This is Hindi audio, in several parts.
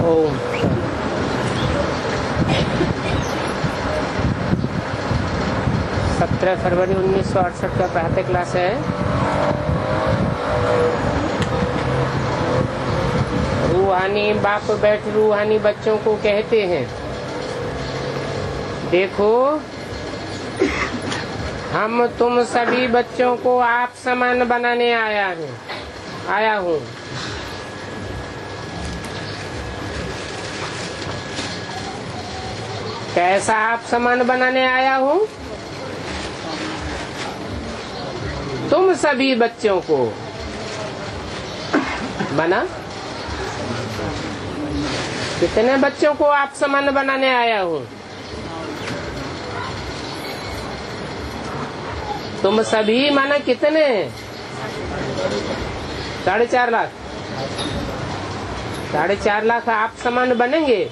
ओम 17 फरवरी 1968 का प्रहत क्लास है। रूहानी बाप बैठ रूहानी बच्चों को कहते हैं, देखो हम तुम सभी बच्चों को आप समान बनाने आया हूँ। कैसा आप समान बनाने आया हूँ? तुम सभी बच्चों को बना। कितने बच्चों को आप समान बनाने आया हूँ? तुम सभी माना कितने? 4.5 लाख। 4.5 लाख आप समान बनेंगे।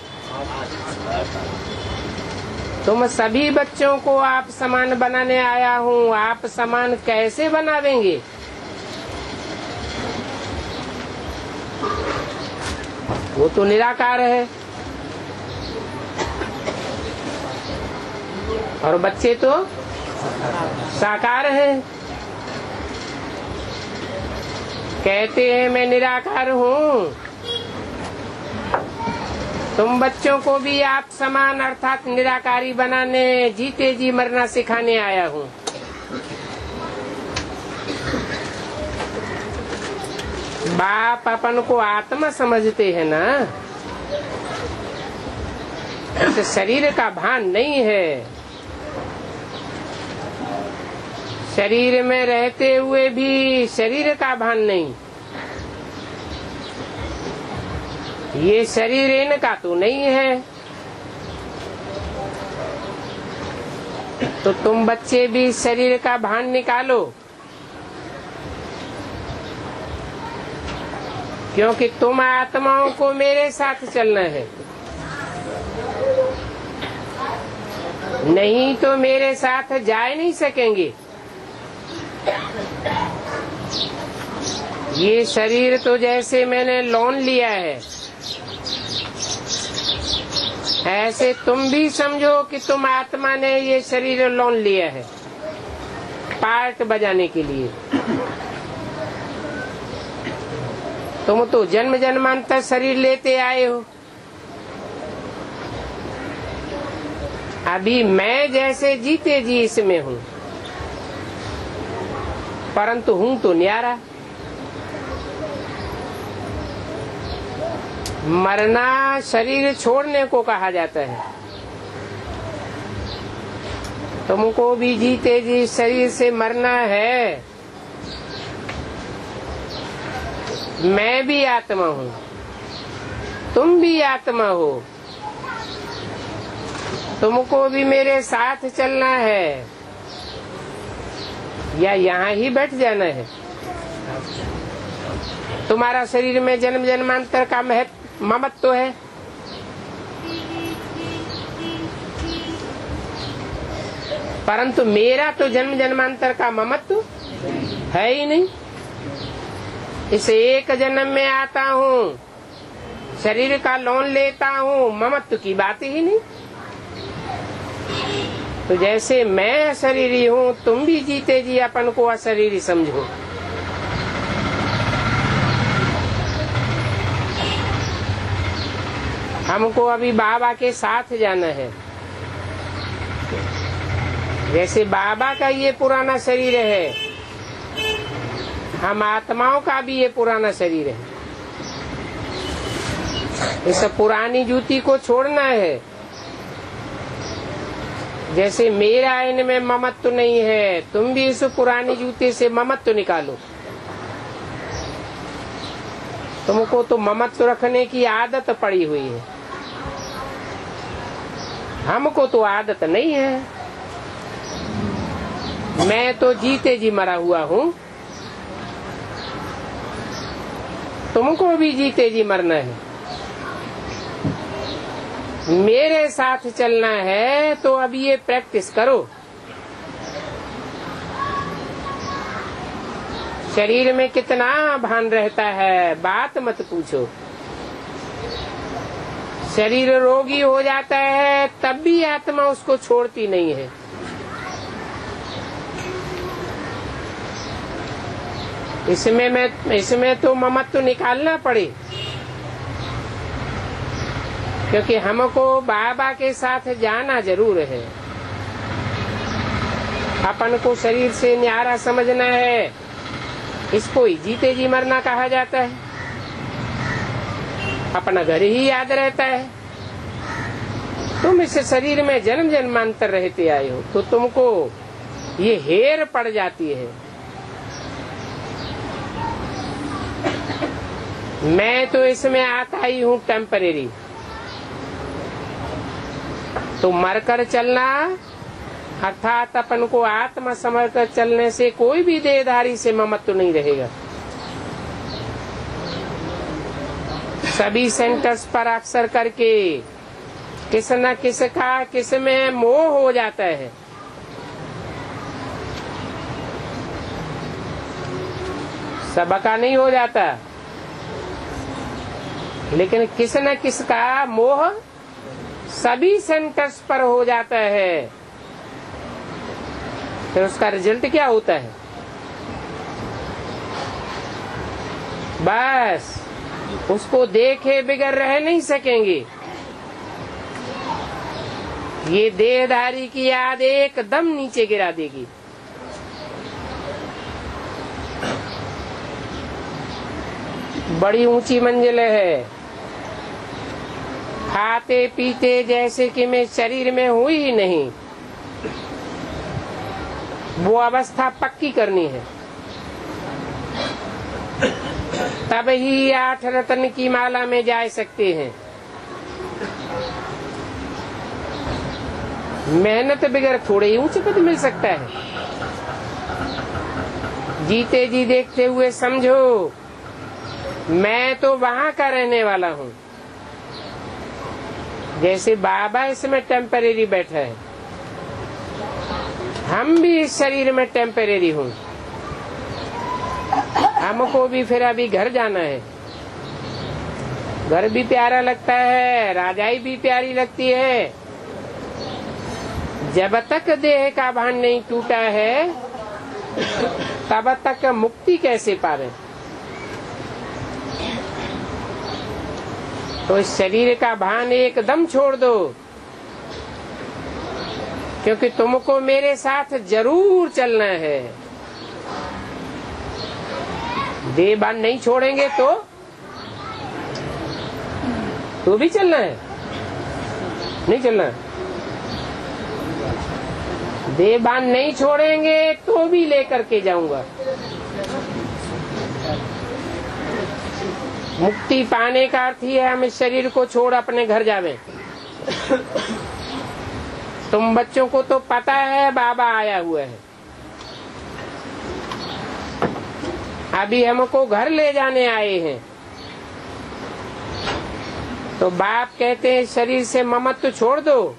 तुम सभी बच्चों को आप समान बनाने आया हूँ। आप समान कैसे बनावेंगे? वो तो निराकार है और बच्चे तो साकार हैं। कहते हैं मैं निराकार हूँ। तुम बच्चों को भी आप समान अर्थात निराकारी बनाने, जीते जी मरना सिखाने आया हूँ। बाप अपन को आत्मा समझते हैं ना, तो शरीर का भान नहीं है। शरीर में रहते हुए भी शरीर का भान नहीं। ये शरीर इनका तो नहीं है। तो तुम बच्चे भी शरीर का भान निकालो, क्योंकि तुम आत्माओं को मेरे साथ चलना है। नहीं तो मेरे साथ जा नहीं सकेंगे। ये शरीर तो जैसे मैंने लोन लिया है, ऐसे तुम भी समझो कि तुम आत्मा ने ये शरीर लोन लिया है पार्ट बजाने के लिए। तुम तो जन्म जन्मांतर शरीर लेते आए हो। अभी मैं जैसे जीते जी इसमें हूँ, परंतु हूँ तो न्यारा। मरना शरीर छोड़ने को कहा जाता है। तुमको भी जीते जी शरीर से मरना है। मैं भी आत्मा हूँ, तुम भी आत्मा हो। तुमको भी मेरे साथ चलना है या यहाँ ही बैठ जाना है? तुम्हारा शरीर में जन्म जन्मांतर का ममत्व तो है। परंतु मेरा तो जन्म जन्मांतर का ममत्व है ही नहीं। इस एक जन्म में आता हूँ, शरीर का लोन लेता हूँ, ममत्व की बात ही नहीं। तो जैसे मैं अशरीरी हूँ, तुम भी जीते जी अपन को अशरीरी समझो। हमको अभी बाबा के साथ जाना है। जैसे बाबा का ये पुराना शरीर है, हम आत्माओं का भी ये पुराना शरीर है। इस पुरानी जूती को छोड़ना है। जैसे मेरा इनमें ममत्व नहीं है, तुम भी इस पुरानी जूते से ममत्व निकालो। तुमको तो ममत्व रखने की आदत पड़ी हुई है, हमको तो आदत नहीं है। मैं तो जीते जी मरा हुआ हूँ, तुमको भी जीते जी मरना है। मेरे साथ चलना है तो अब ये प्रैक्टिस करो। शरीर में कितना भान रहता है, बात मत पूछो। शरीर रोगी हो जाता है तब भी आत्मा उसको छोड़ती नहीं है। इसमें तो ममत्व निकालना पड़े, क्योंकि हमको बाबा के साथ जाना जरूर है। अपन को शरीर से न्यारा समझना है, इसको ही जीते जी मरना कहा जाता है। अपना घर ही याद रहता है। तुम इस शरीर में जन्म जन्मांतर रहते आए हो तो तुमको ये हेर पड़ जाती है। मैं तो इसमें आता ही हूँ टेम्परेरी, तो मरकर चलना अर्थात अपन को आत्मा समझ कर चलने से कोई भी देहधारी से ममत्व नहीं रहेगा। सभी सेंटर्स पर अक्सर करके किस न किस का किस में मोह हो जाता है। सबका नहीं हो जाता, लेकिन किस न किस का मोह सभी सेंटर्स पर हो जाता है। फिर उसका रिजल्ट क्या होता है? बस उसको देखे बिगड़ रह नहीं सकेंगे। ये देहधारी की याद एकदम नीचे गिरा देगी। बड़ी ऊंची मंजिल है। खाते पीते जैसे कि मैं शरीर में हुई ही नहीं, वो अवस्था पक्की करनी है। तब ही 8 रत्न की माला में जा सकते हैं। मेहनत बगैर थोड़े ही ऊंचे पद मिल सकता है। जीते जी देखते हुए समझो, मैं तो वहां का रहने वाला हूँ। जैसे बाबा इसमें टेम्परेरी बैठा है, हम भी इस शरीर में टेम्परेरी हूँ। हमको भी फिर अभी घर जाना है। घर भी प्यारा लगता है, राजाई भी प्यारी लगती है। जब तक देह का भान नहीं टूटा है तब तक मुक्ति कैसे पावे? तो इस शरीर का भान एकदम छोड़ दो, क्योंकि तुमको मेरे साथ जरूर चलना है। देह भान नहीं छोड़ेंगे तो भी चलना है, नहीं चलना है। देह भान नहीं छोड़ेंगे तो भी लेकर के जाऊंगा। मुक्ति पाने का अर्थ ही है हम इस शरीर को छोड़ अपने घर जावें। तुम बच्चों को तो पता है बाबा आया हुआ है। अभी हमको घर ले जाने आए हैं, तो बाप कहते हैं शरीर से ममत्व छोड़ दो।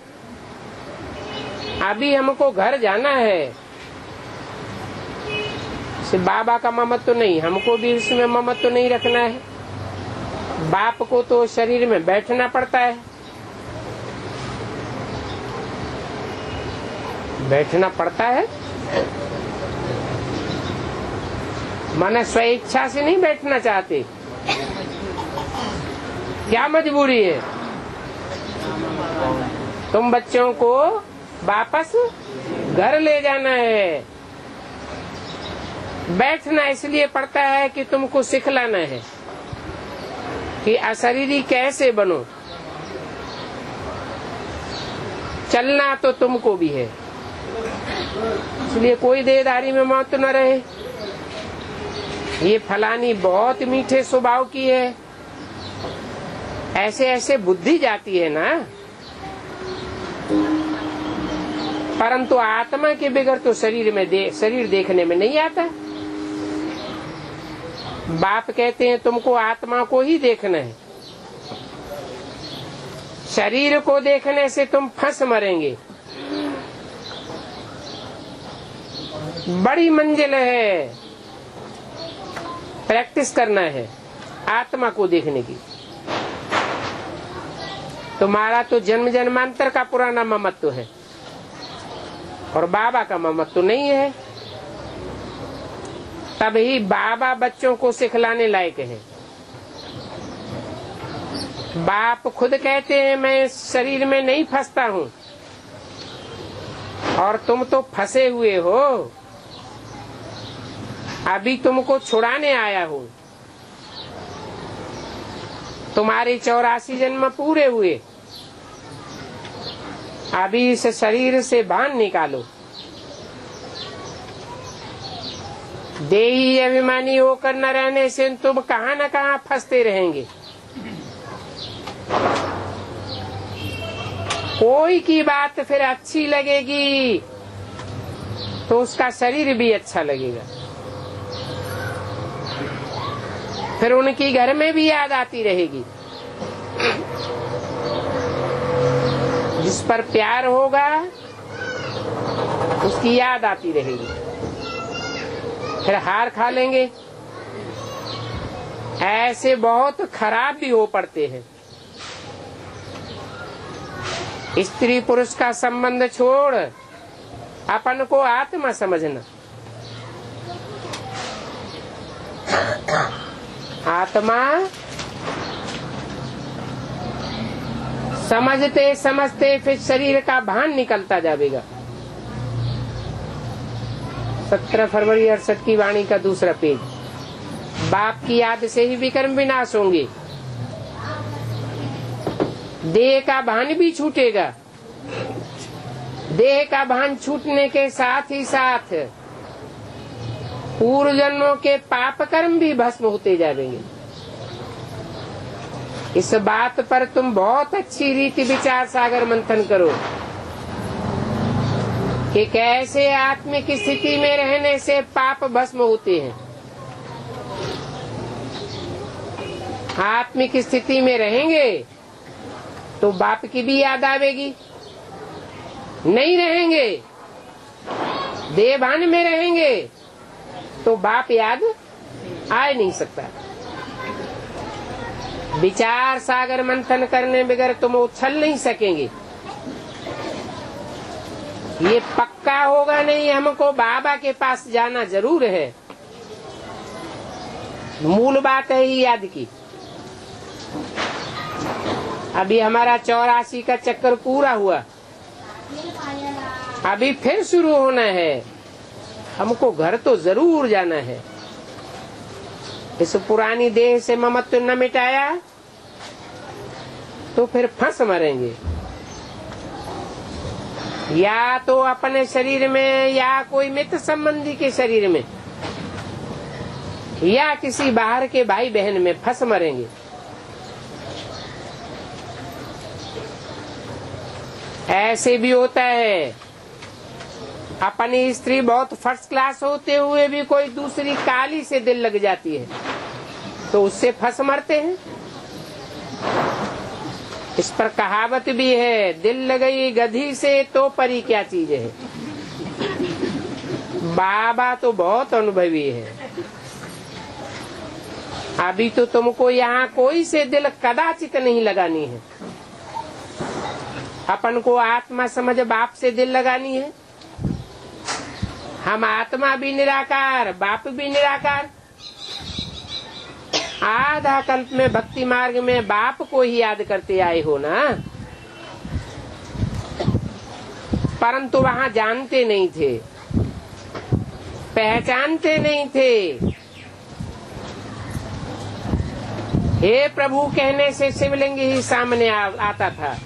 अभी हमको घर जाना है। सिर्फ बाबा का ममत्व नहीं, हमको भी उसमें ममत्व नहीं रखना है। बाप को तो शरीर में बैठना पड़ता है, बैठना पड़ता है। माने स्वेच्छा से नहीं बैठना चाहते, क्या मजबूरी है? तुम बच्चों को वापस घर ले जाना है। बैठना इसलिए पड़ता है कि तुमको सिखलाना है कि अशरीरी कैसे बनो। चलना तो तुमको भी है, इसलिए कोई देहधारी में मौत न रहे। ये फलानी बहुत मीठे स्वभाव की है, ऐसे ऐसे बुद्धि जाती है ना। परंतु आत्मा के बगैर तो शरीर देखने में नहीं आता। बाप कहते हैं तुमको आत्मा को ही देखना है। शरीर को देखने से तुम फंस मरेंगे। बड़ी मंजिल है, प्रैक्टिस करना है आत्मा को देखने की। तुम्हारा तो जन्म जन्मांतर का पुराना ममत्व है और बाबा का ममत्व नहीं है। तभी बाबा बच्चों को सिखलाने लायक है। बाप खुद कहते हैं मैं शरीर में नहीं फंसता हूँ, और तुम तो फंसे हुए हो। अभी तुमको छुड़ाने आया हूँ। तुम्हारे 84 जन्म पूरे हुए, अभी इस शरीर से बाहर निकालो। देही अभिमानी होकर न रहने से तुम कहाँ न कहाँ फंसते रहेंगे। कोई की बात फिर अच्छी लगेगी तो उसका शरीर भी अच्छा लगेगा, फिर उनकी घर में भी याद आती रहेगी। जिस पर प्यार होगा उसकी याद आती रहेगी, फिर हार खा लेंगे। ऐसे बहुत खराब भी हो पड़ते हैं। स्त्री पुरुष का संबंध छोड़ अपन को आत्मा समझना। आत्मा समझते समझते फिर शरीर का भान निकलता जाएगा। 17 फरवरी 68 की वाणी का दूसरा पेज। बाप की याद से ही विकर्म विनाश होंगे, देह का भान भी छूटेगा। देह का भान छूटने के साथ ही साथ पूर्व जन्मों के पाप कर्म भी भस्म होते जाएंगे। इस बात पर तुम बहुत अच्छी रीति विचार सागर मंथन करो कि कैसे आत्मिक स्थिति में रहने से पाप भस्म होते हैं। आत्मिक स्थिति में रहेंगे तो बाप की भी याद आवेगी। नहीं रहेंगे, देहभान में रहेंगे तो बाप याद आ नहीं सकता। विचार सागर मंथन करने बगैर तुम उछल नहीं सकेंगे। ये पक्का होगा नहीं, हमको बाबा के पास जाना जरूर है। मूल बात है ही याद की। अभी हमारा 84 का चक्कर पूरा हुआ, अभी फिर शुरू होना है। हमको घर तो जरूर जाना है। इस पुरानी देह से ममत्व न मिटाया तो फिर फंस मरेंगे। या तो अपने शरीर में, या कोई मित्र संबंधी के शरीर में, या किसी बाहर के भाई बहन में फंस मरेंगे। ऐसे भी होता है, अपनी स्त्री बहुत फर्स्ट क्लास होते हुए भी कोई दूसरी काली से दिल लग जाती है तो उससे फंस मरते हैं। इस पर कहावत भी है, दिल लगई गधी से तो परी क्या चीज है। बाबा तो बहुत अनुभवी है। अभी तो तुमको यहाँ कोई से दिल कदाचित नहीं लगानी है। अपन को आत्मा समझ बाप से दिल लगानी है। हम आत्मा भी निराकार, बाप भी निराकार। आधा कल्प में भक्ति मार्ग में बाप को ही याद करते आए हो ना, परंतु वहाँ जानते नहीं थे, पहचानते नहीं थे। हे प्रभु कहने से शिवलिंग ही सामने आता था,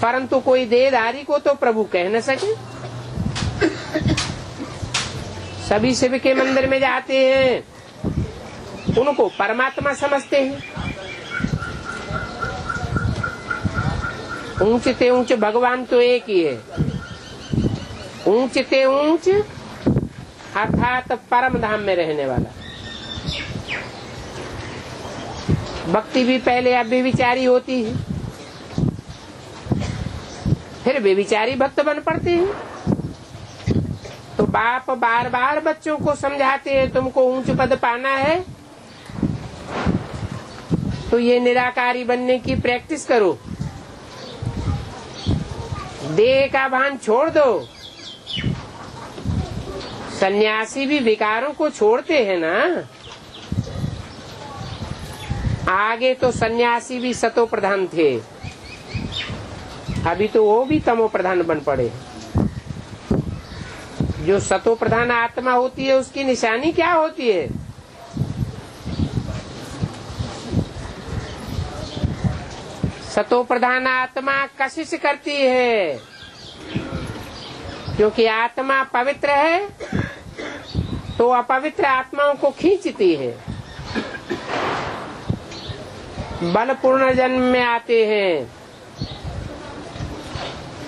परंतु कोई देहधारी को तो प्रभु कह न सके। सभी शिव के मंदिर में जाते हैं, उनको परमात्मा समझते हैं। ऊंच ते ऊंच भगवान तो एक ही है। ऊंच ते ऊंच अर्थात परम धाम में रहने वाला। भक्ति भी पहले अव्यभिचारी होती है, फिर व्यभिचारी भक्त बन पड़ते हैं। तो बाप बार बार बच्चों को समझाते हैं, तुमको ऊंच पद पाना है तो ये निराकारी बनने की प्रैक्टिस करो। देह का भान छोड़ दो। सन्यासी भी विकारों को छोड़ते हैं ना। आगे तो सन्यासी भी सतो प्रधान थे, अभी तो वो भी तमो प्रधान बन पड़े। जो सतो प्रधान आत्मा होती है उसकी निशानी क्या होती है? सतो प्रधान आत्मा कशिश करती है, क्योंकि आत्मा पवित्र है तो अपवित्र आत्माओं को खींचती है। बलपूर्ण जन्म में आते हैं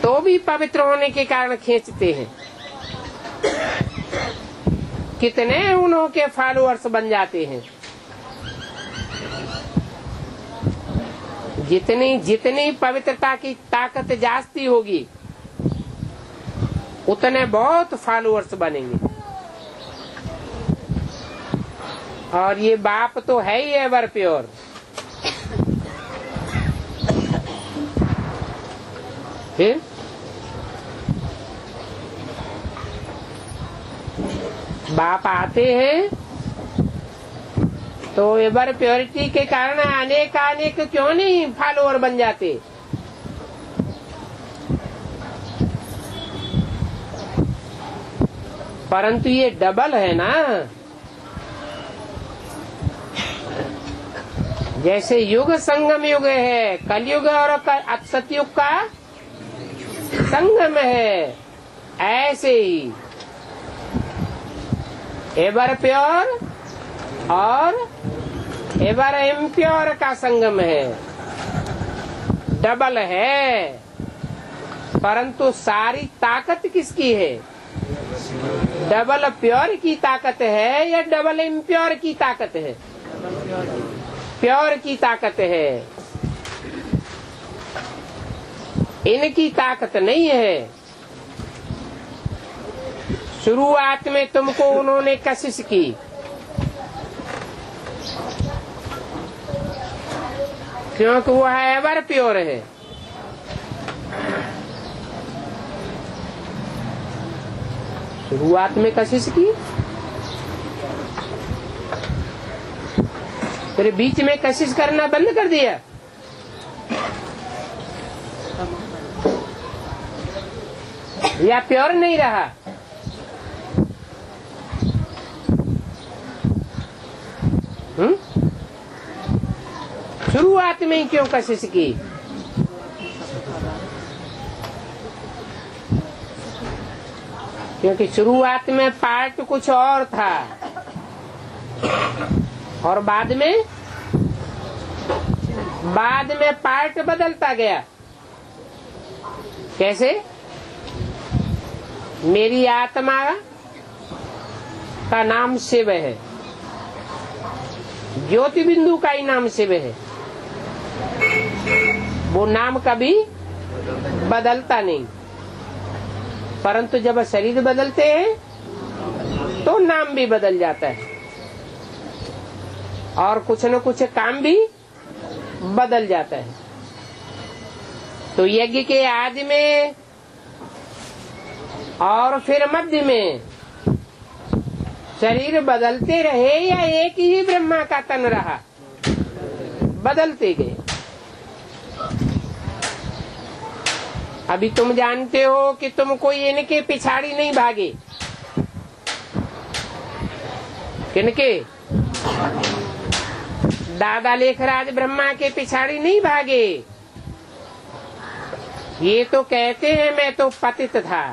तो भी पवित्र होने के कारण खींचते हैं। कितने उनके फॉलोअर्स बन जाते हैं। जितनी जितनी पवित्रता की ताकत जास्ती होगी उतने बहुत फॉलोअर्स बनेंगे। और ये बाप तो है ही एवर प्योर। फिर बाप आते हैं तो एवर प्योरिटी के कारण अनेक क्यों नहीं फॉलोअर बन जाते। परंतु ये डबल है ना। जैसे युग संगम युग है, कलयुग और सतयुग का संगम है, ऐसे ही एवर प्योर और एवर इम्प्योर का संगम है। डबल है, परंतु सारी ताकत किसकी है? डबल प्योर की ताकत है या डबल इम्प्योर की ताकत है? प्योर की ताकत है। इनकी ताकत नहीं है। शुरुआत में तुमको उन्होंने कशिश की, क्योंकि वो है एवर प्योर है। शुरुआत में कशिश की, फिर बीच में कशिश करना बंद कर दिया। या प्योर नहीं रहा। शुरुआत में ही क्यों कशिश की? क्योंकि शुरुआत में पार्ट कुछ और था और बाद में पार्ट बदलता गया। कैसे? मेरी आत्मा का नाम शिव है, ज्योति बिंदु का ही नाम शिव है। वो नाम कभी बदलता नहीं, परंतु जब शरीर बदलते हैं तो नाम भी बदल जाता है और कुछ न कुछ काम भी बदल जाता है। तो यज्ञ के आदि में और फिर मध्य में शरीर बदलते रहे या एक ही ब्रह्मा का तन रहा? बदलते गए। अभी तुम जानते हो कि तुम कोई इनके पिछाड़ी नहीं भागे। किनके? दादा लेखराज ब्रह्मा के पिछाड़ी नहीं भागे। ये तो कहते हैं मैं तो पतित था।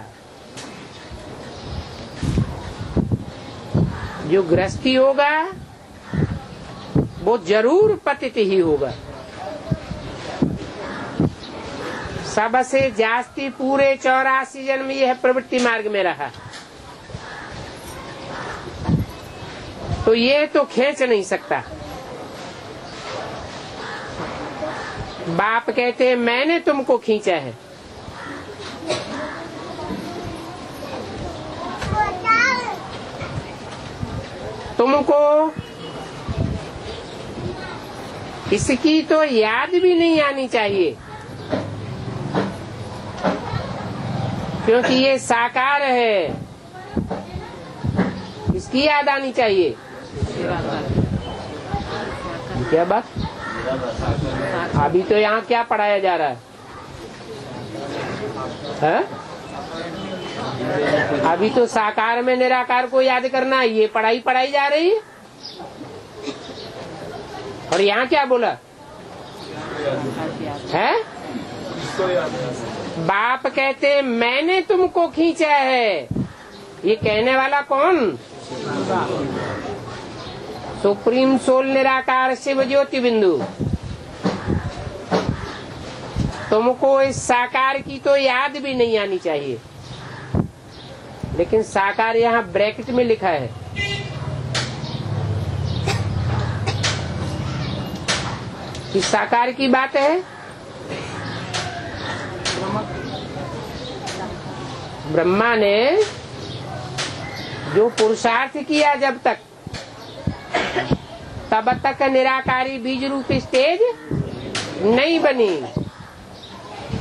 जो गृहस्थी होगा वो जरूर पतित ही होगा। सबसे जास्ती पूरे 84 जन्म यह प्रवृत्ति मार्ग में रहा, तो ये तो खींच नहीं सकता। बाप कहते हैं मैंने तुमको खींचा है। तुमको इसकी तो याद भी नहीं आनी चाहिए, क्योंकि ये साकार है। इसकी याद आनी चाहिए। क्या बात? अभी तो यहाँ क्या पढ़ाया जा रहा है? अभी तो साकार में निराकार को याद करना, ये पढ़ाई जा रही है। और यहाँ क्या बोला है? बाप कहते मैंने तुमको खींचा है। ये कहने वाला कौन? सुप्रीम सोल निराकार शिव ज्योति बिंदु। तुमको इस साकार की तो याद भी नहीं आनी चाहिए, लेकिन साकार यहाँ ब्रैकेट में लिखा है। इस साकार की बात है। ब्रह्मा ने जो पुरुषार्थ किया जब तक, तब तक निराकारी बीज रूप स्टेज नहीं बनी।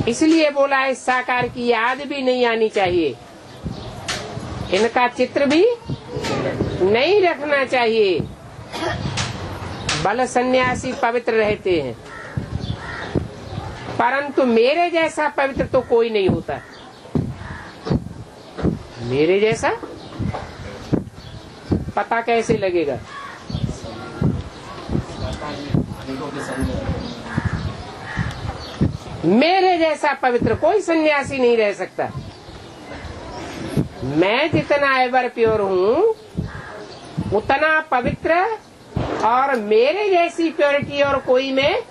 इसलिए बोला इस साकार की याद भी नहीं आनी चाहिए, इनका चित्र भी नहीं रखना चाहिए। बल सन्यासी पवित्र रहते हैं, परंतु मेरे जैसा पवित्र तो कोई नहीं होता। मेरे जैसा पता कैसे लगेगा? मेरे जैसा पवित्र कोई सन्यासी नहीं रह सकता। मैं जितना एवर प्योर हूँ उतना पवित्र और मेरे जैसी प्योरिटी और कोई में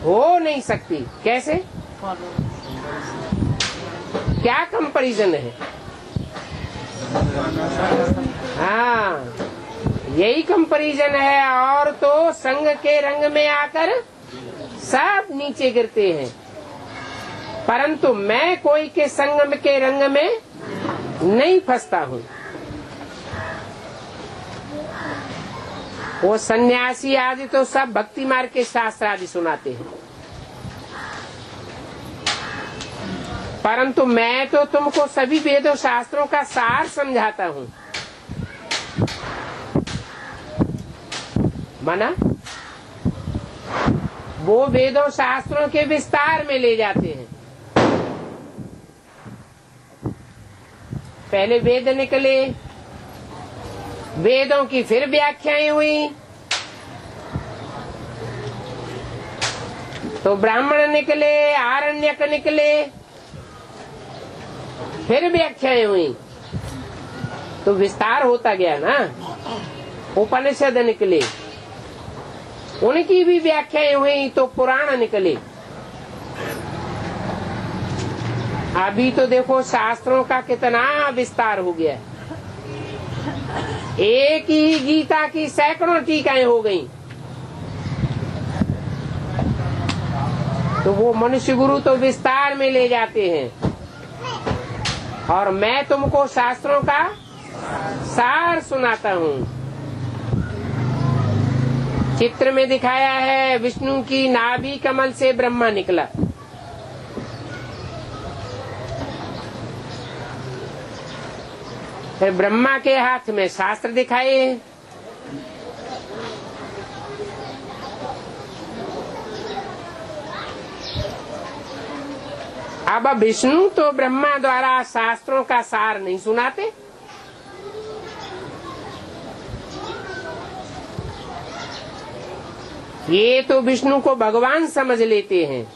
हो नहीं सकती। कैसे? क्या कंपैरिजन है? हाँ, यही कंपैरिजन है। और तो संग के रंग में आकर सब नीचे गिरते हैं, परंतु मैं कोई के संग के रंग में नहीं फंसता हूँ। वो सन्यासी आदि तो सब भक्ति मार्ग के शास्त्र आदि सुनाते हैं, परंतु मैं तो तुमको सभी वेदों शास्त्रों का सार समझाता हूँ। माना वो वेदों शास्त्रों के विस्तार में ले जाते हैं। पहले वेद निकले, वेदों की फिर व्याख्याएं हुई, तो ब्राह्मण निकले, आरण्यक निकले, फिर व्याख्याएं हुई, तो विस्तार होता गया ना। उपनिषद निकले, उनकी भी व्याख्याएं हुई, तो पुराण निकले। अभी तो देखो शास्त्रों का कितना विस्तार हो गया। एक ही गीता की सैकड़ों टीकाएं हो गई। तो वो मनुष्य गुरु तो विस्तार में ले जाते हैं, और मैं तुमको शास्त्रों का सार सुनाता हूँ। चित्र में दिखाया है विष्णु की नाभि कमल से ब्रह्मा निकला। फिर ब्रह्मा के हाथ में शास्त्र दिखाए। अब विष्णु तो ब्रह्मा द्वारा शास्त्रों का सार नहीं सुनाते, ये तो विष्णु को भगवान समझ लेते हैं।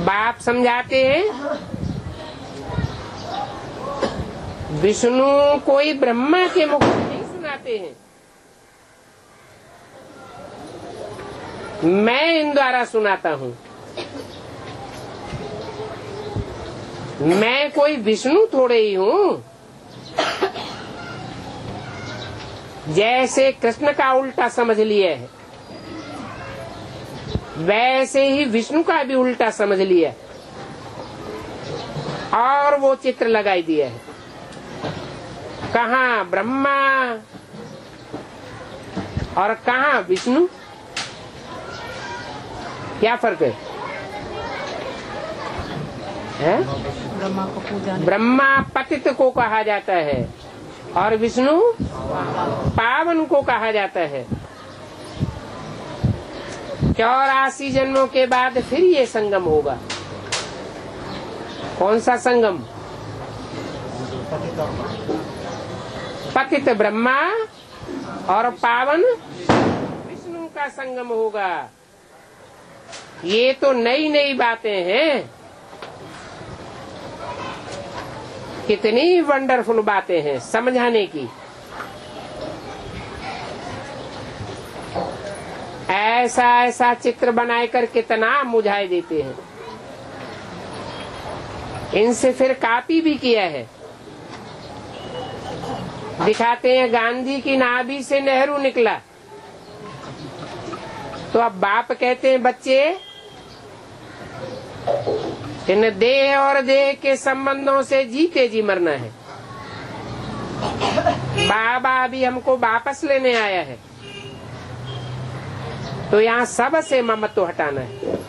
बाप समझाते हैं विष्णु कोई ब्रह्मा के मुख से नहीं सुनाते हैं, मैं इन द्वारा सुनाता हूँ। मैं कोई विष्णु थोड़े ही हूँ। जैसे कृष्ण का उल्टा समझ लिया है, वैसे ही विष्णु का भी उल्टा समझ लिया और वो चित्र लगाई दिया है। कहाँ ब्रह्मा और कहाँ विष्णु? क्या फर्क है? ब्रह्मा पतित को कहा जाता है और विष्णु पावन को कहा जाता है। 84 जन्मों के बाद फिर ये संगम होगा। कौन सा संगम? पतित ब्रह्मा और पावन विष्णु का संगम होगा। ये तो नई नई बातें हैं, कितनी वंडरफुल बातें हैं समझाने की। ऐसा ऐसा चित्र बनाकर कितना मुझाए देते हैं। इनसे फिर कॉपी भी किया है। दिखाते हैं गांधी की नाभि से नेहरू निकला, तो अब बाप कहते हैं बच्चे इन देह और देह के संबंधों से जीते जी मरना है। बाबा अभी हमको वापस लेने आया है, तो यहाँ सब से ममत्व हटाना है।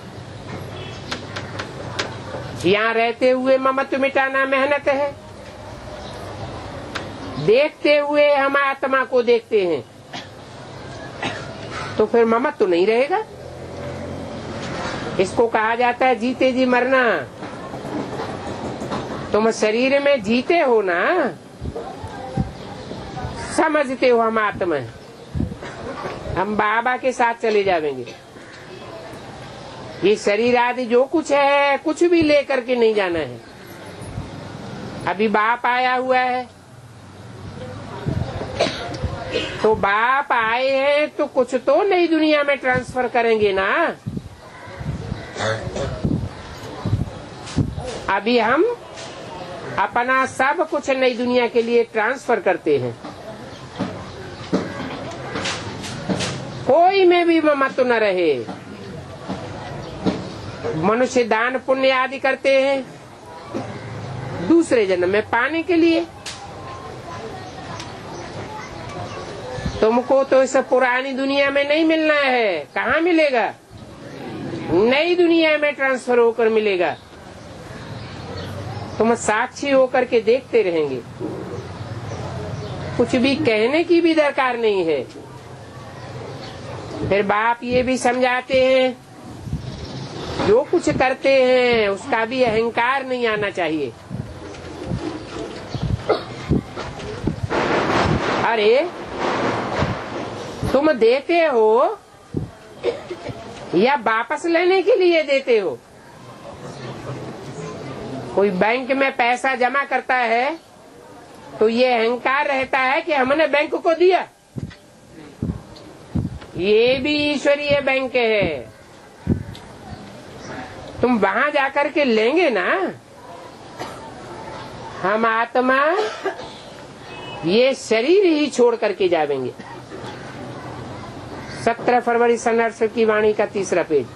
यहाँ रहते हुए ममत्व मिटाना मेहनत है। देखते हुए हम आत्मा को देखते हैं, तो फिर ममत्व तो नहीं रहेगा। इसको कहा जाता है जीते जी मरना। तुम शरीर में जीते हो ना, समझते हो हम आत्मा है, हम बाबा के साथ चले जाएंगे। ये शरीर आदि जो कुछ है कुछ भी लेकर के नहीं जाना है। अभी बाप आया हुआ है, तो बाप आए हैं तो कुछ तो नई दुनिया में ट्रांसफर करेंगे ना। अभी हम अपना सब कुछ नई दुनिया के लिए ट्रांसफर करते हैं। कोई में भी ममत्व न रहे। मनुष्य दान पुण्य आदि करते हैं दूसरे जन्म में पाने के लिए। तुमको तो इस पुरानी दुनिया में नहीं मिलना है। कहाँ मिलेगा? नई दुनिया में ट्रांसफर होकर मिलेगा। तुम साक्षी होकर के देखते रहेंगे। कुछ भी कहने की भी दरकार नहीं है। फिर बाप ये भी समझाते हैं जो कुछ करते हैं उसका भी अहंकार नहीं आना चाहिए। अरे तुम देते हो या वापस लेने के लिए देते हो? कोई बैंक में पैसा जमा करता है तो ये अहंकार रहता है कि हमने बैंक को दिया। ये भी ईश्वरीय बैंक है। तुम वहां जाकर के लेंगे ना। हम आत्मा ये शरीर ही छोड़ करके जाएंगे। 17 फरवरी सन 68 की वाणी का 3रा पेज।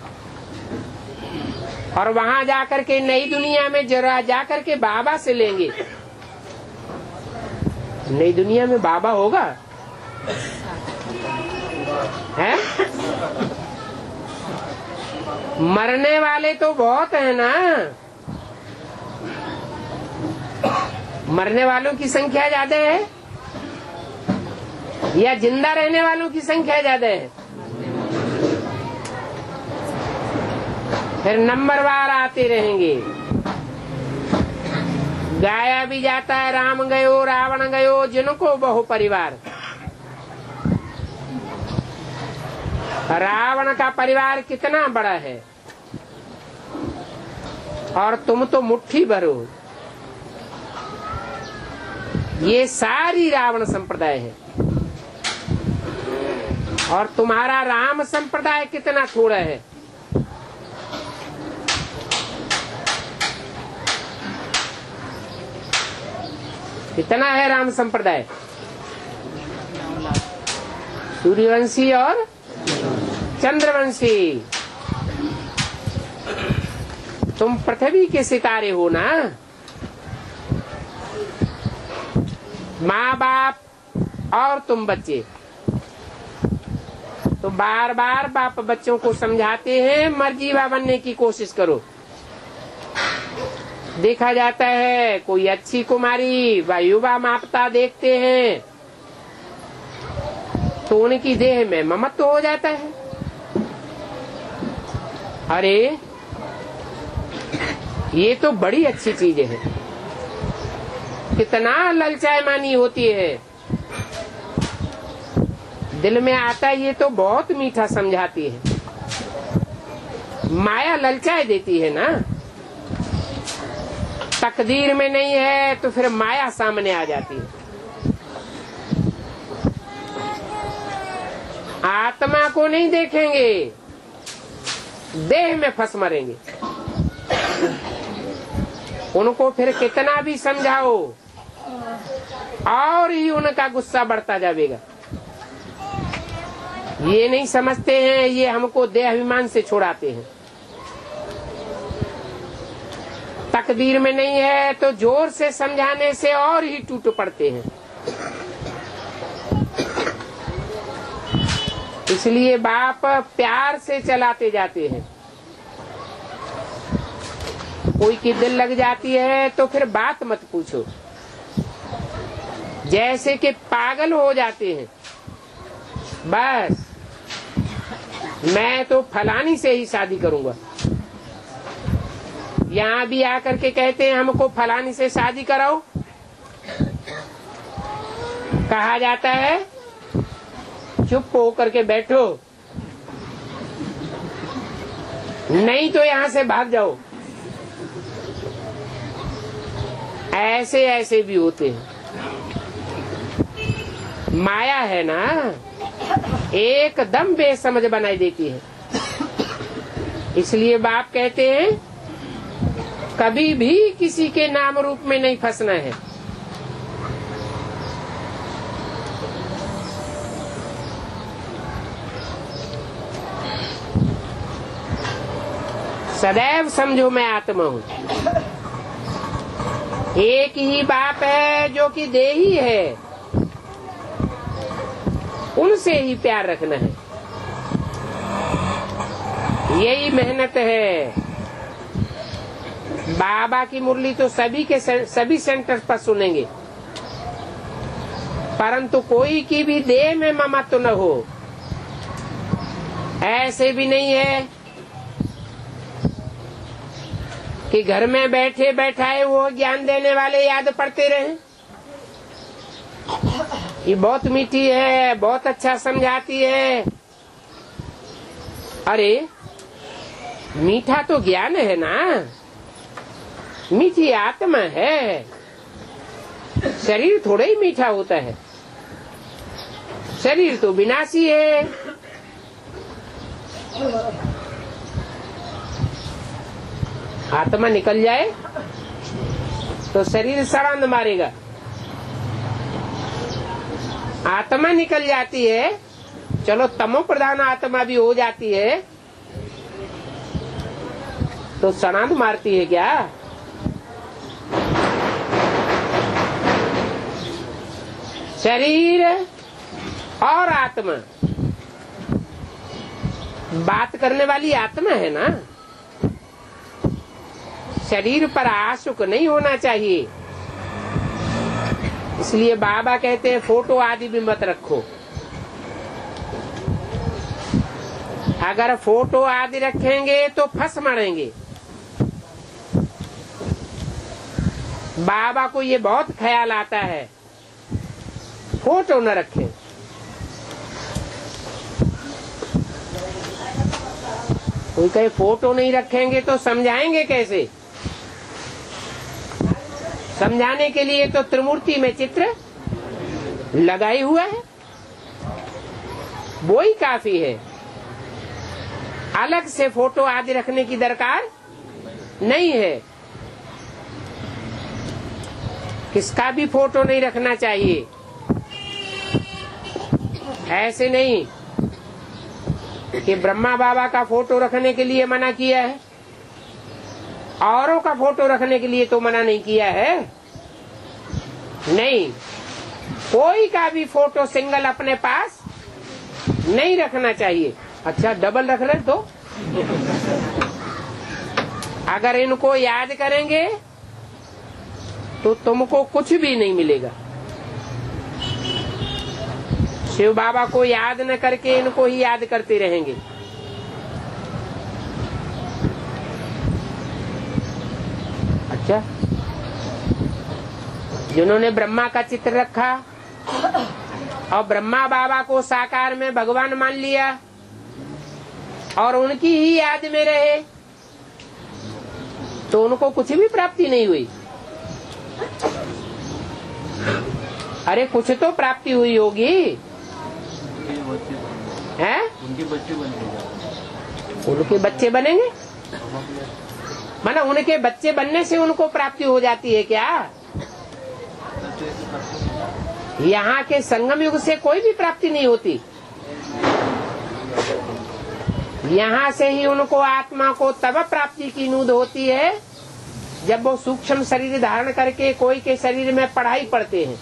और वहां जाकर के नई दुनिया में जरा जाकर के बाबा से लेंगे। नई दुनिया में बाबा होगा है? मरने वाले तो बहुत है ना। मरने वालों की संख्या ज्यादा है या जिंदा रहने वालों की संख्या ज्यादा है? फिर नंबरवार आते रहेंगे। गाया भी जाता है राम गयो रावण गयो जिनको बहु परिवार। रावण का परिवार कितना बड़ा है और तुम तो मुट्ठी भर हो। ये सारी रावण संप्रदाय है और तुम्हारा राम संप्रदाय कितना थोड़ा है। कितना है राम संप्रदाय? सूर्यवंशी और चंद्रवंशी। तुम पृथ्वी के सितारे हो ना। माँ बाप और तुम बच्चे। तो बार बार बाप बच्चों को समझाते हैं मर्जीवा बनने की कोशिश करो। देखा जाता है कोई अच्छी कुमारी व युवा माता देखते हैं तो उनकी देह में ममत्व हो जाता है। अरे ये तो बड़ी अच्छी चीज है, कितना ललचायमानी होती है, दिल में आता है ये तो बहुत मीठा समझाती है। माया ललचाए देती है ना, तकदीर में नहीं है तो फिर माया सामने आ जाती है। आत्मा को नहीं देखेंगे, देह में फंस मरेंगे। उनको फिर कितना भी समझाओ और ही उनका गुस्सा बढ़ता जाएगा। ये नहीं समझते हैं ये हमको देह अभिमान से छुड़ाते हैं। तकदीर में नहीं है तो जोर से समझाने से और ही टूट पड़ते हैं। इसलिए बाप प्यार से चलाते जाते हैं। कोई की दिल लग जाती है तो फिर बात मत पूछो, जैसे कि पागल हो जाते हैं। बस मैं तो फलानी से ही शादी करूंगा। यहाँ भी आकर के कहते हैं हमको फलानी से शादी कराओ। कहा जाता है चुप होकर के बैठो, नहीं तो यहाँ से भाग जाओ। ऐसे ऐसे भी होते हैं। माया है ना, एकदम बेसमझ बनाई देती है। इसलिए बाप कहते हैं कभी भी किसी के नाम रूप में नहीं फंसना है। सदैव समझो मैं आत्मा हूँ। एक ही बाप है जो कि देही है, उनसे ही प्यार रखना है। यही मेहनत है। बाबा की मुरली तो सभी सेंटर पर सुनेंगे, परंतु कोई की भी देह में ममत्व न हो। ऐसे भी नहीं है कि घर में बैठे बैठाए वो ज्ञान देने वाले याद पड़ते रहे। ये बहुत मीठी है, बहुत अच्छा समझाती है। अरे मीठा तो ज्ञान है ना, मीठी आत्मा है। शरीर थोड़ा ही मीठा होता है, शरीर तो विनाशी है। आत्मा निकल जाए तो शरीर सड़ांध मारेगा। आत्मा निकल जाती है, चलो तमो प्रधान आत्मा भी हो जाती है तो सड़ांध मारती है क्या? शरीर और आत्मा, बात करने वाली आत्मा है ना। शरीर पर आशुक नहीं होना चाहिए। इसलिए बाबा कहते हैं फोटो आदि भी मत रखो। अगर फोटो आदि रखेंगे तो फंस मरेंगे। बाबा को ये बहुत ख्याल आता है फोटो न रखें। कोई कहे फोटो नहीं रखेंगे तो समझाएंगे कैसे? समझाने के लिए तो त्रिमूर्ति में चित्र लगाई हुआ है, वो ही काफी है। अलग से फोटो आदि रखने की दरकार नहीं है। किसका भी फोटो नहीं रखना चाहिए। ऐसे नहीं कि ब्रह्मा बाबा का फोटो रखने के लिए मना किया है, औरों का फोटो रखने के लिए तो मना नहीं किया है। नहीं, कोई का भी फोटो सिंगल अपने पास नहीं रखना चाहिए। अच्छा डबल रख ले तो अगर इनको याद करेंगे तो तुमको कुछ भी नहीं मिलेगा। शिव बाबा को याद न करके इनको ही याद करते रहेंगे। अच्छा जिन्होंने ब्रह्मा का चित्र रखा और ब्रह्मा बाबा को साकार में भगवान मान लिया और उनकी ही याद में रहे तो उनको कुछ भी प्राप्ति नहीं हुई। अरे कुछ तो प्राप्ति हुई होगी। हैं? उनके बच्चे बनेंगे माना उनके बच्चे बनने से उनको प्राप्ति हो जाती है क्या? यहाँ के संगम युग से कोई भी प्राप्ति नहीं होती। यहाँ से ही उनको आत्मा को तब प्राप्ति की नूद होती है जब वो सूक्ष्म शरीर धारण करके कोई के शरीर में पढ़ाई पढ़ते हैं।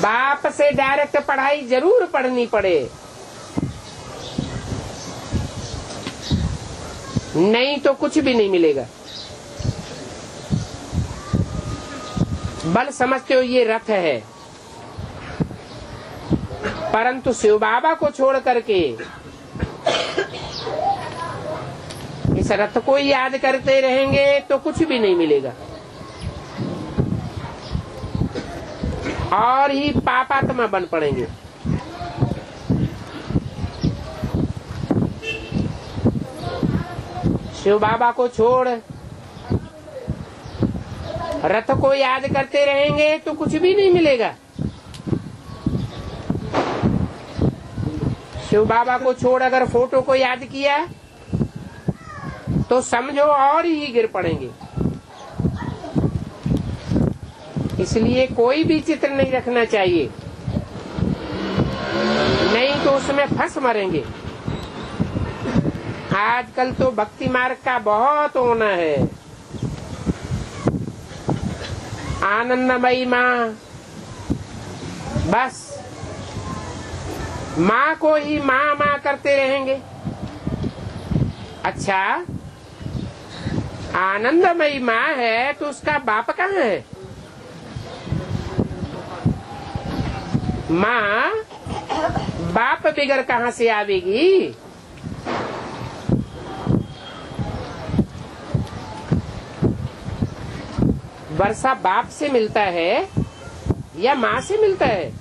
बाप से डायरेक्ट पढ़ाई जरूर पढ़नी पड़े, नहीं तो कुछ भी नहीं मिलेगा। बल समझते हो ये रथ है, परंतु शिव बाबा को छोड़ करके इस रथ को याद करते रहेंगे तो कुछ भी नहीं मिलेगा और ही पापात्मा बन पड़ेंगे। शिव बाबा को छोड़ रथ को याद करते रहेंगे तो कुछ भी नहीं मिलेगा। शिव बाबा को छोड़ अगर फोटो को याद किया तो समझो और ही गिर पड़ेंगे। इसलिए कोई भी चित्र नहीं रखना चाहिए, नहीं तो उसमें फंस मरेंगे। आजकल तो भक्ति मार्ग का बहुत होना है। आनंदमयी माँ, बस माँ को ही माँ माँ करते रहेंगे। अच्छा आनंदमयी माँ है तो उसका बाप कहाँ है? माँ बाप बिगर कहाँ से आवेगी? वर्षा बाप से मिलता है या माँ से मिलता है?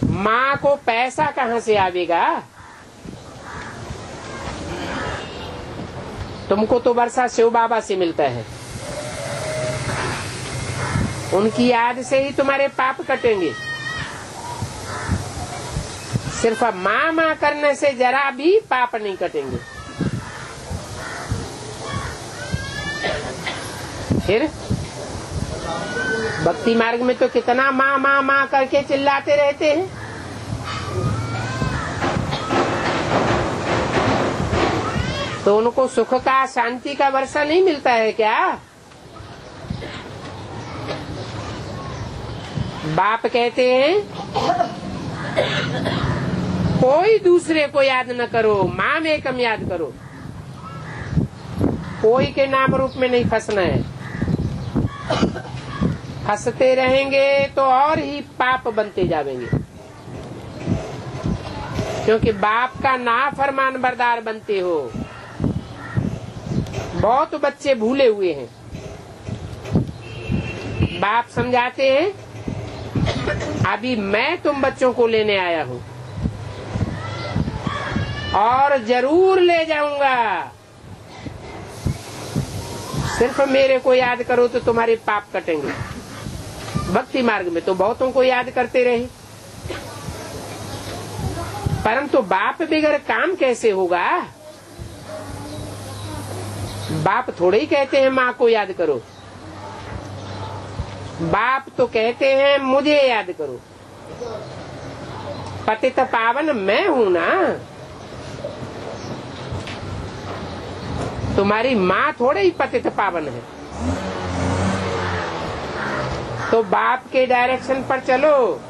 माँ को पैसा कहाँ से आवेगा? तुमको तो वर्षा शिव बाबा से मिलता है। उनकी याद से ही तुम्हारे पाप कटेंगे। सिर्फ माँ माँ करने से जरा भी पाप नहीं कटेंगे। फिर भक्ति मार्ग में तो कितना माँ माँ माँ करके चिल्लाते रहते हैं। तो उनको सुख का शांति का वर्षा नहीं मिलता है क्या? बाप कहते हैं कोई दूसरे को याद न करो, माँ में कम याद करो। कोई के नाम रूप में नहीं फंसना है। फंसते रहेंगे तो और ही पाप बनते जाएंगे, क्योंकि बाप का नाफरमान बरदार बनते हो। बहुत बच्चे भूले हुए हैं। बाप समझाते हैं अभी मैं तुम बच्चों को लेने आया हूँ और जरूर ले जाऊंगा। सिर्फ मेरे को याद करो तो तुम्हारे पाप कटेंगे। भक्ति मार्ग में तो बहुतों को याद करते रहे, परंतु बाप बिगड़ काम कैसे होगा? बाप थोड़े ही कहते हैं माँ को याद करो। बाप तो कहते हैं मुझे याद करो। पतित पावन मैं हूँ ना, तुम्हारी माँ थोड़े ही पतित पावन है। तो बाप के डायरेक्शन पर चलो।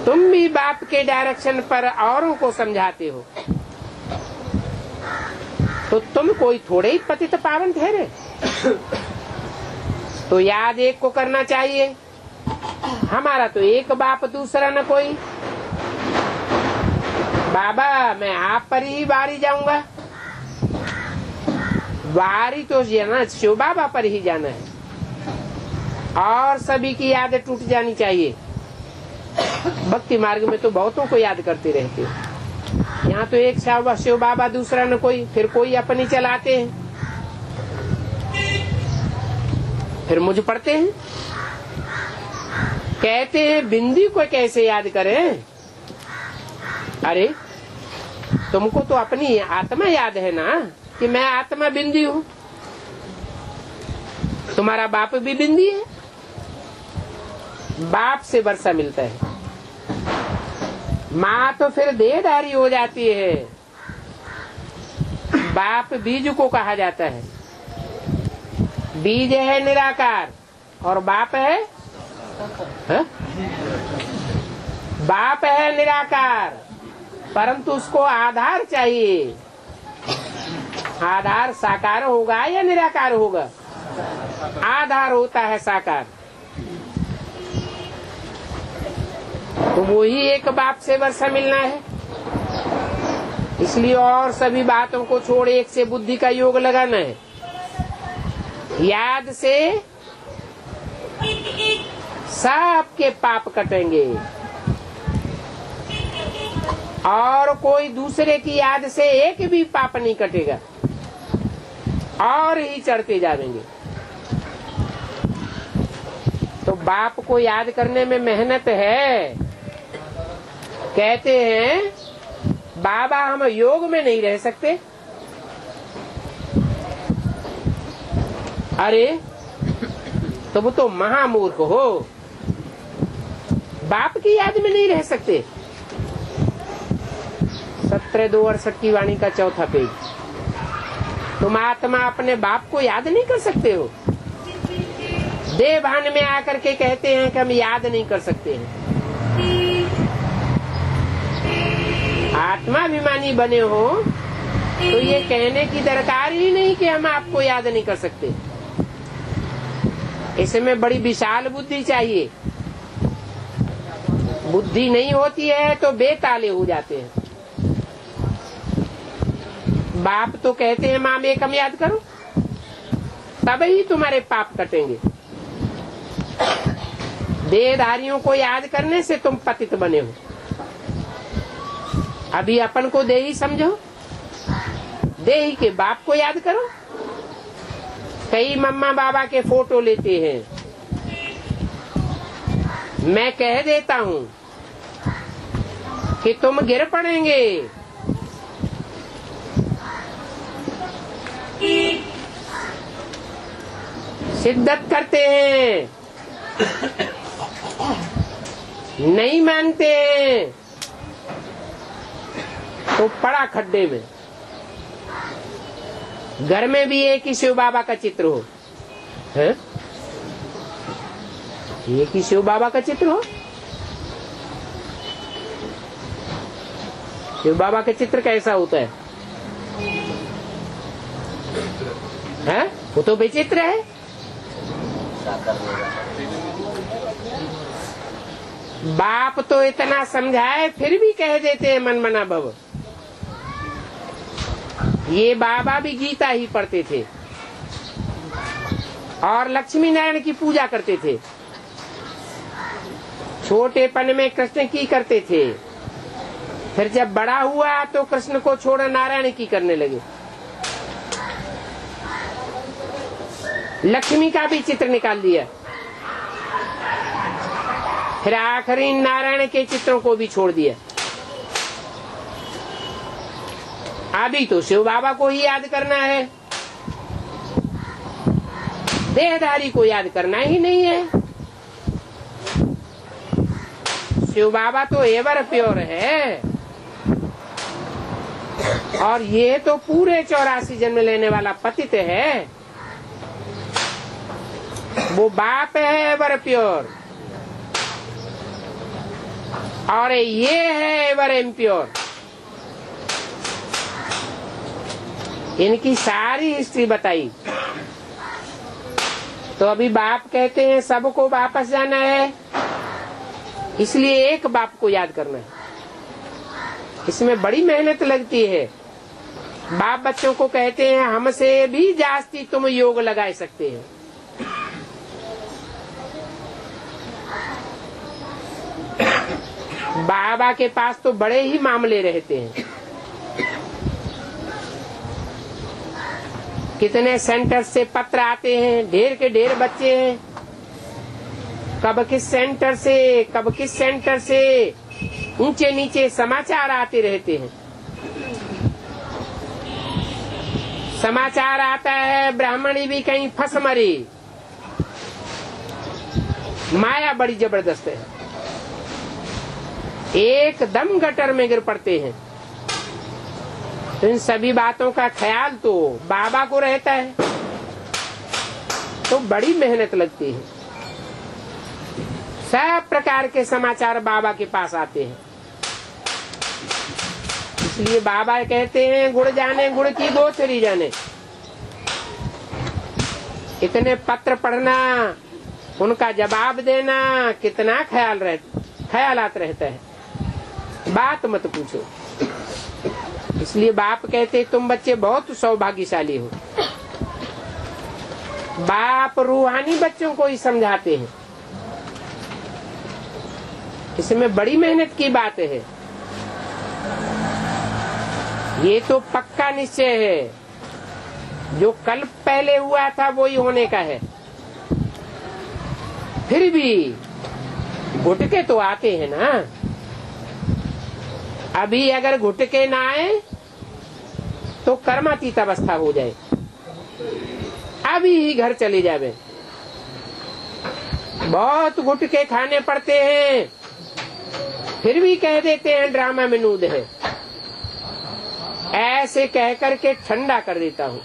तुम भी बाप के डायरेक्शन पर औरों को समझाते हो, तो तुम कोई थोड़े ही पतित पावन ठहरे। तो याद एक को करना चाहिए। हमारा तो एक बाप, दूसरा न कोई। बाबा मैं आप पर ही बारी जाऊंगा, बारी तो जाना शिव बाबा पर ही जाना है, और सभी की याद टूट जानी चाहिए। भक्ति मार्ग में तो बहुतों को याद करते रहते हैं, यहाँ तो एक शिव बाबा, दूसरा न कोई, फिर कोई अपनी चलाते हैं, फिर मुझ पढ़ते हैं। कहते हैं बिंदी को कैसे याद करें। अरे तुमको तो अपनी आत्मा याद है ना, कि मैं आत्मा बिंदी हूँ। तुम्हारा बाप भी बिंदी है, बाप से वर्षा मिलता है। माँ तो फिर देहधारी हो जाती है। बाप बीज को कहा जाता है। बीज है निराकार और बाप है, बाप है निराकार, परंतु उसको आधार चाहिए। आधार साकार होगा या निराकार होगा? आधार होता है साकार। तो वही एक बाप से वर्षा मिलना है। इसलिए और सभी बातों को छोड़ एक से बुद्धि का योग लगाना है। याद से सबके पाप कटेंगे, और कोई दूसरे की याद से एक भी पाप नहीं कटेगा, और ही चढ़ते जाएंगे। तो बाप को याद करने में मेहनत है। कहते हैं बाबा हम योग में नहीं रह सकते। अरे तुम तो महामूर्ख हो, बाप की याद में नहीं रह सकते। 17:268 की वाणी का चौथा पेज। तुम आत्मा अपने बाप को याद नहीं कर सकते हो। देह भान में आकर के कहते हैं कि हम याद नहीं कर सकते हैं। आत्माभिमानी बने हो तो ये कहने की दरकार ही नहीं कि हम आपको याद नहीं कर सकते। इसमें बड़ी विशाल बुद्धि चाहिए। बुद्धि नहीं होती है तो बेताले हो जाते हैं। बाप तो कहते हैं माम एकम याद करो, तब ही तुम्हारे पाप कटेंगे। देहधारियों को याद करने से तुम पतित बने हो। अभी अपन को देही समझो, देही के बाप को याद करो। कई मम्मा बाबा के फोटो लेते हैं। मैं कह देता हूँ कि तुम गिर पड़ेंगे। शिद्दत करते हैं, नहीं मानते हैं तो पड़ा खड्डे में। घर में भी एक ही शिव बाबा का चित्र हो, है? एक ही शिव बाबा का चित्र हो। शिव बाबा का चित्र कैसा होता है? हैं? वो तो विचित्र है। बाप तो इतना समझाए फिर भी कह देते हैं मन मना भव। ये बाबा भी गीता ही पढ़ते थे और लक्ष्मी नारायण की पूजा करते थे। छोटेपन में कृष्ण की करते थे, फिर जब बड़ा हुआ तो कृष्ण को छोड़ नारायण की करने लगे। लक्ष्मी का भी चित्र निकाल दिया, फिर आखिरी नारायण के चित्रों को भी छोड़ दिया। अभी तो शिव बाबा को ही याद करना है, देहधारी को याद करना ही नहीं है। शिव बाबा तो एवर प्योर है, और ये तो पूरे 84 जन्म लेने वाला पतित है। वो बाप है एवर प्योर, और ये है एवर इम्प्योर। इनकी सारी हिस्ट्री बताई। तो अभी बाप कहते हैं सबको वापस जाना है, इसलिए एक बाप को याद करना है। इसमें बड़ी मेहनत लगती है। बाप बच्चों को कहते हैं हमसे भी जास्ती तुम योग लगा सकते हो। बाबा के पास तो बड़े ही मामले रहते हैं। कितने सेंटर से पत्र आते हैं, ढेर के ढेर बच्चे हैं। कब किस सेंटर से, कब किस सेंटर से ऊंचे नीचे समाचार आते रहते हैं। समाचार आता है ब्राह्मणी भी कहीं फंस मरी। माया बड़ी जबरदस्त है, एकदम गटर में गिर पड़ते हैं। तो इन सभी बातों का ख्याल तो बाबा को रहता है, तो बड़ी मेहनत लगती है। सब प्रकार के समाचार बाबा के पास आते हैं। इसलिए बाबा कहते हैं गुड़ जाने गुड़ की गोचरी जाने। इतने पत्र पढ़ना, उनका जवाब देना, कितना ख्यालात रहता है, बात मत पूछो। इसलिए बाप कहते तुम बच्चे बहुत सौभाग्यशाली हो। बाप रूहानी बच्चों को ही समझाते हैं। इसमें बड़ी मेहनत की बात है। ये तो पक्का निश्चय है, जो कल पहले हुआ था वही होने का है। फिर भी घुटके तो आते हैं ना। अभी अगर घुटके ना आए तो कर्मातीत अवस्था हो जाए, अभी ही घर चले जावे। बहुत घुटके खाने पड़ते हैं, फिर भी कह देते हैं ड्रामा में नूद है। ऐसे कह करके ठंडा कर देता हूँ।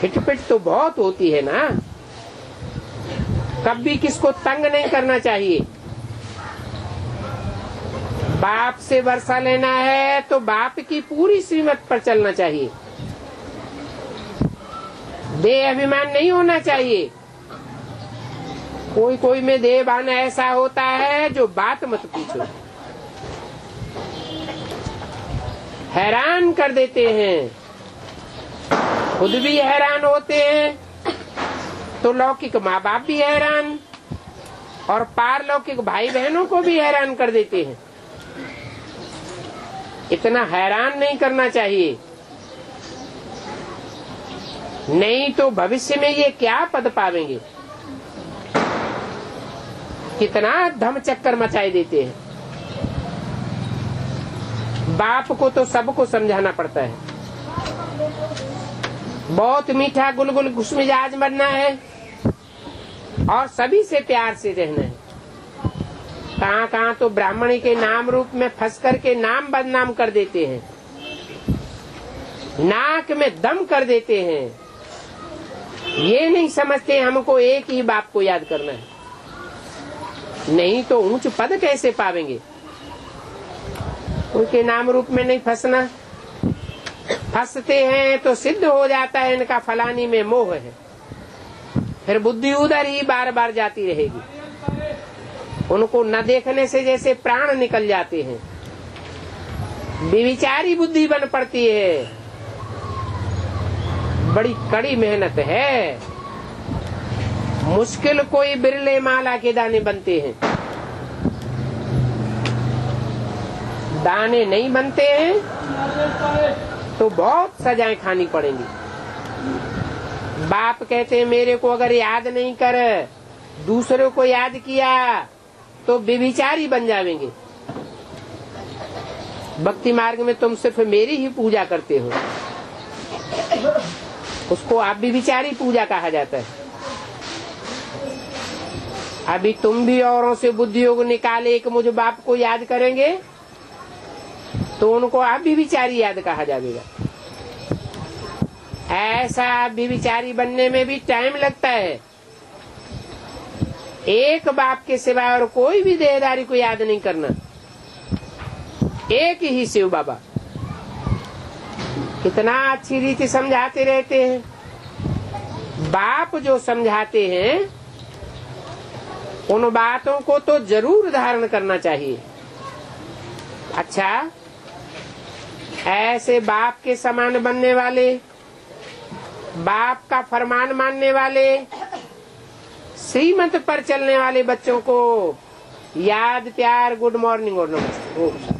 खिटपिट तो बहुत होती है ना। कभी किसको तंग नहीं करना चाहिए। बाप से वर्षा लेना है तो बाप की पूरी श्रीमत पर चलना चाहिए। देह अभिमान नहीं होना चाहिए। कोई कोई में देह भान ऐसा होता है जो बात मत पूछो, हैरान कर देते हैं। खुद भी हैरान होते हैं तो लौकिक माँ बाप भी हैरान, और पारलौकिक भाई बहनों को भी हैरान कर देते हैं। इतना हैरान नहीं करना चाहिए, नहीं तो भविष्य में ये क्या पद पावेंगे। कितना धम चक्कर मचाए देते हैं। बाप को तो सबको समझाना पड़ता है। बहुत मीठा गुलगुल खुशमिजाज बनना है और सभी से प्यार से रहना है। कहाँ कहाँ तो ब्राह्मणी के नाम रूप में फंस करके नाम बदनाम कर देते हैं, नाक में दम कर देते हैं। ये नहीं समझते हमको एक ही बाप को याद करना है, नहीं तो ऊंच पद कैसे पावेंगे। उनके नाम रूप में नहीं फंसना। फंसते हैं तो सिद्ध हो जाता है इनका फलानी में मोह है, फिर बुद्धि उधर ही बार बार जाती रहेगी। उनको न देखने से जैसे प्राण निकल जाते हैं, विविचारी बुद्धि बन पड़ती है। बड़ी कड़ी मेहनत है, मुश्किल कोई बिरले माला के दाने बनते हैं। दाने नहीं बनते हैं तो बहुत सजाएं खानी पड़ेंगी। बाप कहते हैं मेरे को अगर याद नहीं कर, दूसरों को याद किया तो व्यभिचारी बन जाएंगे। भक्ति मार्ग में तुम सिर्फ मेरी ही पूजा करते हो, उसको आप व्यभिचारी पूजा कहा जाता है। अभी तुम भी औरों से बुद्धि योग निकाले एक मुझ बाप को याद करेंगे तो उनको आप व्यभिचारी याद कहा जाएगा। ऐसा व्यभिचारी बनने में भी टाइम लगता है। एक बाप के सिवा और कोई भी देहदारी को याद नहीं करना, एक ही शिव बाबा। कितना अच्छी रीति समझाते रहते हैं। बाप जो समझाते हैं उन बातों को तो जरूर धारण करना चाहिए। अच्छा, ऐसे बाप के समान बनने वाले, बाप का फरमान मानने वाले, श्रीमत पर चलने वाले बच्चों को याद, प्यार, गुड मॉर्निंग और नमस्ते।